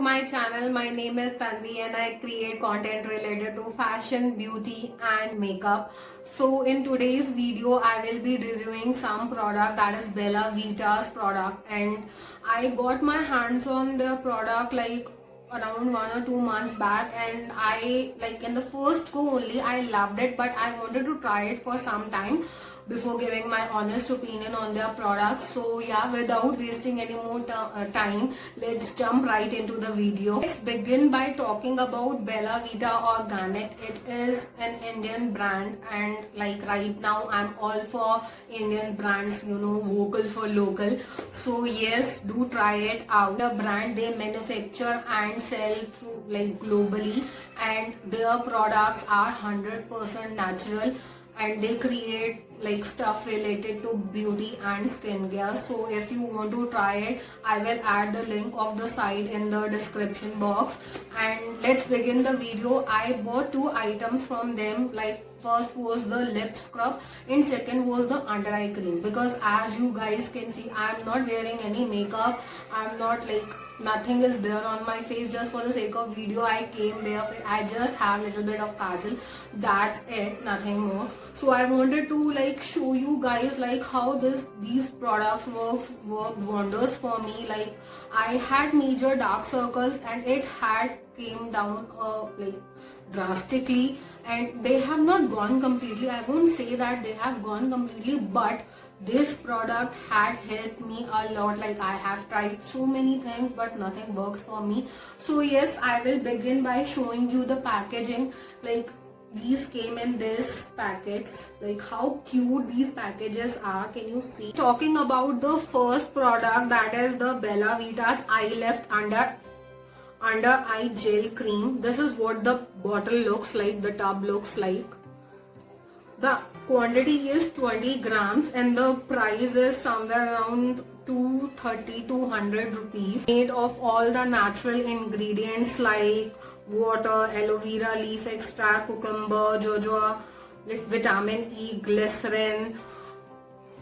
my channel. My name is Tanvi and I create content related to fashion, beauty and makeup. So in today's video I will be reviewing some product, that is Bella Vita's product, and I got my hands on the product like around 1 or 2 months back, and I like in the first go only I loved it, but I wanted to try it for some time before giving my honest opinion on their products. So yeah, without wasting any more time, let's jump right into the video. Let's begin by talking about Bella Vita Organic. It is an Indian brand, and like right now I'm all for Indian brands, vocal for local. So yes, do try it out. The brand, they manufacture and sell through like globally, and their products are 100% natural, and they create like stuff related to beauty and skincare. So if you want to try it, I will add the link of the site in the description box. And let's begin the video. I bought 2 items from them. Like first was the lip scrub and second was the under eye cream, because as you guys can see, I'm not wearing any makeup. I'm not like, nothing is there on my face. Just for the sake of video I came barefoot. I just have little bit of kajal, that's it, nothing more. So I wanted to like show you guys like how these products work wonders for me. Like I had major dark circles and it had came down like drastically, and they have not gone completely. I won't say that they have gone completely, but this product had helped me a lot. Like I have tried so many things but nothing worked for me. So yes, I will begin by showing you the packaging. Like these came in this packets. Like how cute these packages are, can you see? Talking about the first product, that is the Bella Vita's Eye Lift Under Eye Gel Cream. This is what the bottle looks like, the tub looks like. The quantity is 20 grams and the price is somewhere around 230-200 rupees. Made of all the natural ingredients like water, aloe vera leaf extract, cucumber, jojoba, like vitamin E, glycerin,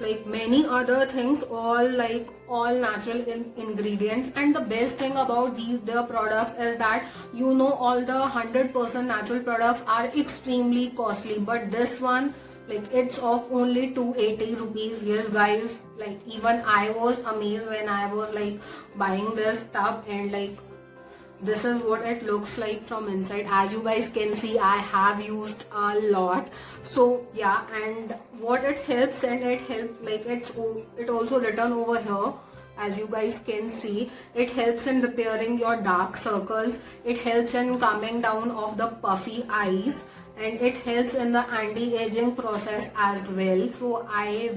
like many other things, all natural ingredients. And the best thing about their products is that all the 100% natural products are extremely costly, but this one, like it's of only 280 rupees. Yes guys, like even I was amazed when I was like buying this stuff, and like this is what it looks like from inside. As you guys can see, I have used a lot. So yeah, and what it helps, and it helps like it also written over here, as you guys can see, it helps in repairing your dark circles, it helps in calming down of the puffy eyes, and it helps in the anti-aging process as well. So I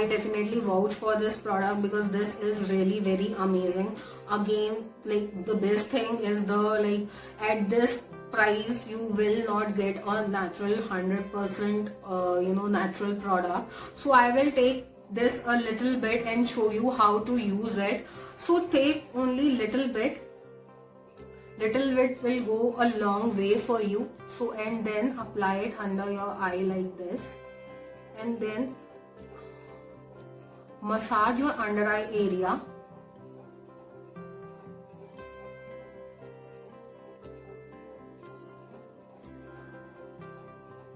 definitely vouch for this product because this is really very amazing. Again, like the best thing is at this price you will not get a natural 100% natural product. So I will take this a little bit and show you how to use it. So take only little bit will go a long way for you. So and then apply it under your eye like this, and then massage your under eye area.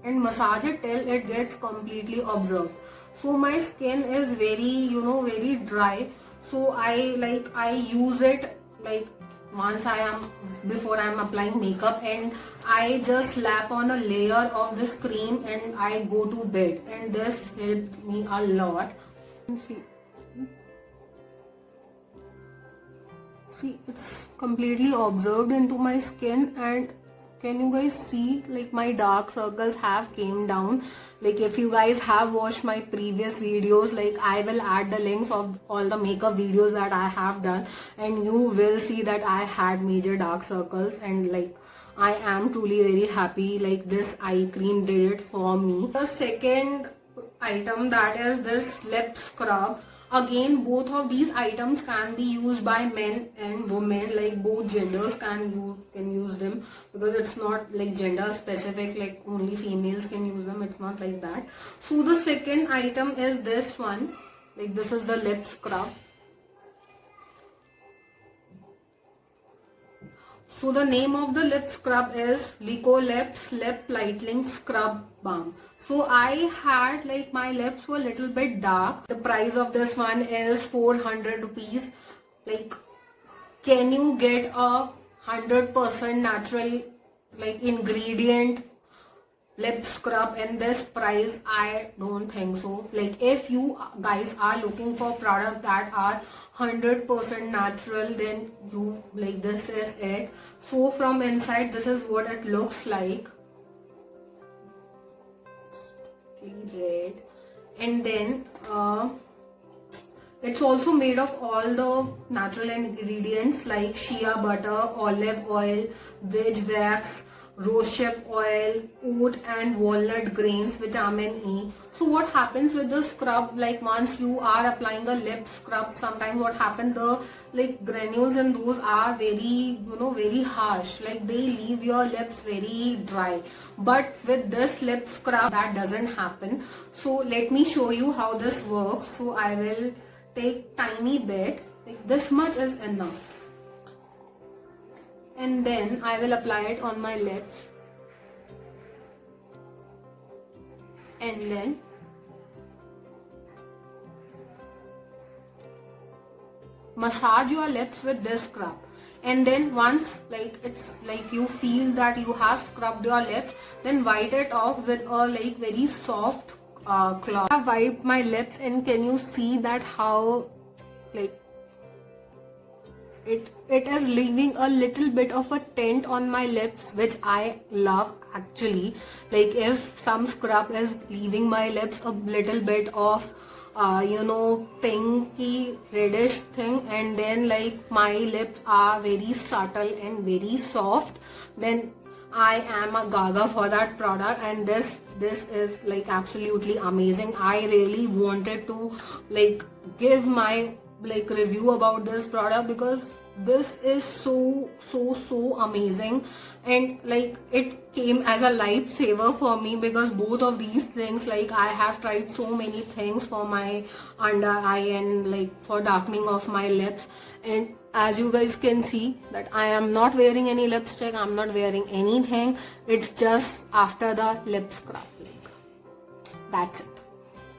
And massage it till it gets completely absorbed. So my skin is very very dry, so I use it like once before I am applying makeup, and I just slap on a layer of this cream and I go to bed, and this helped me a lot. See, it's completely absorbed into my skin, and can you guys see like my dark circles have came down. Like if you guys have watched my previous videos, like I will add the links of all the makeup videos that I have done, and you will see that I had major dark circles, and like I am truly very happy like this eye cream did it for me. The second item, that is this lip scrub. Again, both of these items can be used by men and women, like both genders can use them, because it's not like gender specific, like only females can use them, it's not like that. So the second item is this one, like this is the lip scrub. So the name of the lip scrub is Lico Lips Lip Lightening Scrub Balm. So I had like my lips were a little bit dark. The price of this one is 400 rupees. Like, can you get a 100% natural like ingredient lip scrub in this price? I don't think so. Like, if you guys are looking for products that are 100% natural, then you like, this is it. So from inside, this is what it looks like. Red. And then it's also made of all the natural ingredients like shea butter, olive oil, veg wax, rosehip oil, oat and walnut grains, vitamin E. So what happens with the scrub, like once you are applying a lip scrub, sometimes what happens, the like granules in those are very, very harsh. Like they leave your lips very dry. But with this lip scrub, that doesn't happen. So let me show you how this works. So I will take tiny bit, like this much is enough, and then I will apply it on my lips, and then massage your lips with this scrub. And then once like it's like you feel that you have scrubbed your lips, then wipe it off with a like very soft cloth. I wiped my lips, and can you see that how like it is leaving a little bit of a tint on my lips, which I love actually. Like if some scrub is leaving my lips a little bit of pinky reddish thing, and then like my lips are very subtle and very soft, then I am a gaga for that product. And this is like absolutely amazing. I really wanted to like give my like review about this product because this is so amazing, and like it came as a lifesaver for me, because both of these things, like I have tried so many things for my under eye and like for darkening of my lips, and as you guys can see that I am not wearing any lipstick, I'm not wearing anything. It's just after the lip scrub, like that's it.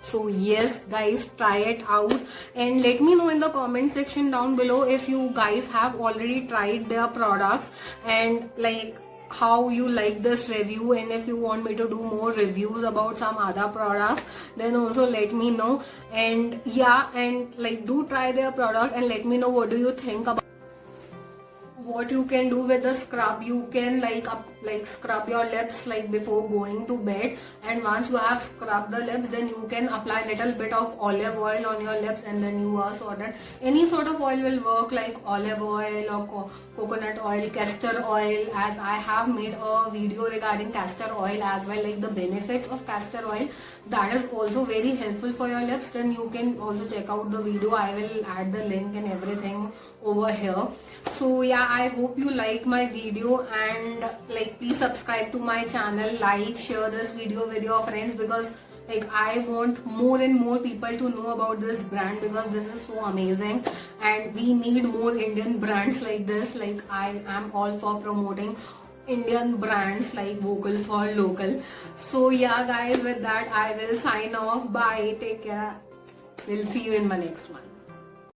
So yes guys, try it out and let me know in the comment section down below if you guys have already tried their products and like how you like this review, and if you want me to do more reviews about some other products, then also let me know. And yeah, and like do try their product and let me know what do you think about. What you can do with the scrub, you can like scrub your lips like before going to bed, and once you have scrubbed the lips, then you can apply little bit of olive oil on your lips, and then you are sorted. Any sort of oil will work, like olive oil or coconut oil, castor oil, as I have made a video regarding castor oil as well, like the benefits of castor oil. That is also very helpful for your lips. Then you can also check out the video. I will add the link and everything over here. So yeah, I hope you like my video, and like please subscribe to my channel, like, share this video with your friends, because like I want more and more people to know about this brand, because this is so amazing and we need more Indian brands like this. Like I am all for promoting Indian brands, like vocal for local. So yeah guys, with that I will sign off. Bye, take care, we'll see you in my next one.